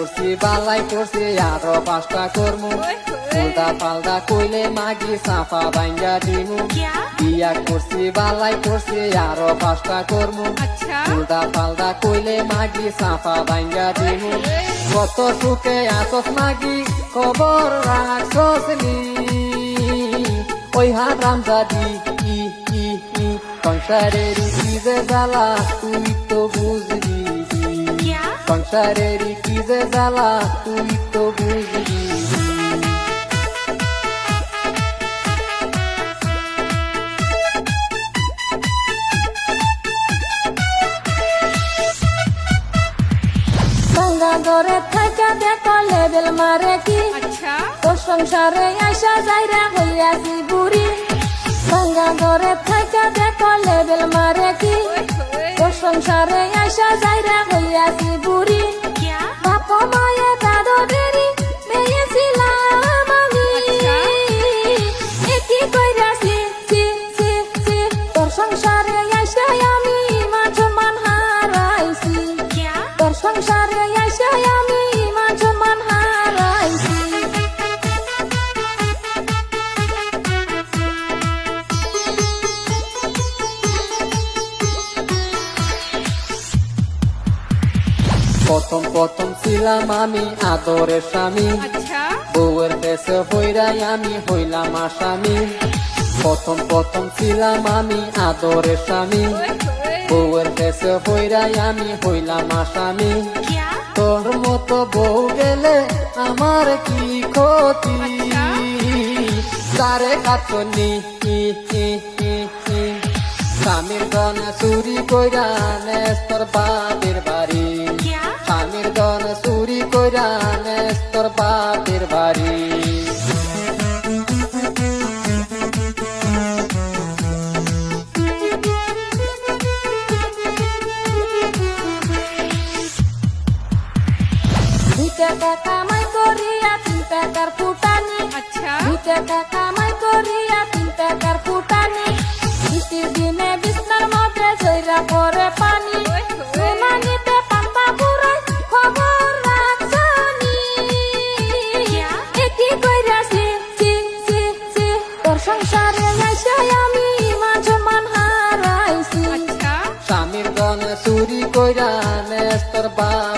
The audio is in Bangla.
করছি বালাই করছি আরো 5টা করমু উল্টা পাল্টা কইলে মাগি সাফা ভাঙ্গা দিমু বিয়া করছি বালাই করছি আরো 5টা করমু উল্টা পাল্টা কইলে মাগি সাফা ভাঙ্গা দিমু কত সুখে আসস মাগি খবর রাখছস নি ওই হারাম জাদি সংসারের কি যে জ্বালা তুই তো বুঝবি সংসারের কি যে জ্বালা তুই তো বুঝবি গঙ্গা ঘরে থাকা দেখো লেবেল মারে কি তোর সংসারে আইসা যাইরা হইয়াছি বুড়ি গঙ্গা ঘরে থাকা দেখো লেবেল মারে কি তোর সংসারে আইসা যাইরা হইয়াছি বুড়ি বাপ মায়ে দাদো দেরি মেয়েছিলাম আমি একই কইরাছি তোর সংসারে আইসা আমি মান সম্মান হারাইছি তোর সংসারে আইসা আমি মান সম্মান হারাইছি প্রথম ছিলাম আমি আদরের স্বামী বউয়ের দেশে হইরাই আমি হইলাম আসামি প্রথম ছিলাম আমি আদরের স্বামী বউয়ের দেশে হইরাই আমি হইলাম আসামি তোর মতো বউ গেলে আমার কি ক্ষতি তারে কাতনি স্বামীর গন চুরি কইরা নেস তোর বাপের বাড়ি স্বামীর গন চুরি কইরা নেস তোর বাপের বাড়ি কামাই করিয়া 3 টাকার ফুটানি 2 টাকা কামাই করিয়া 3 টাকার ফুটানি বৃষ্টির দিনে বিছনার মধ্যে জইরা পড়ে পানি মানিতে পান্তা পুরাই খবর রাখছনি একই কইরাছি তোর সংসারে আইসা আমি মান সম্মান হারাইছি স্বামীর গন চুরি কইরা নেস তোর বাপ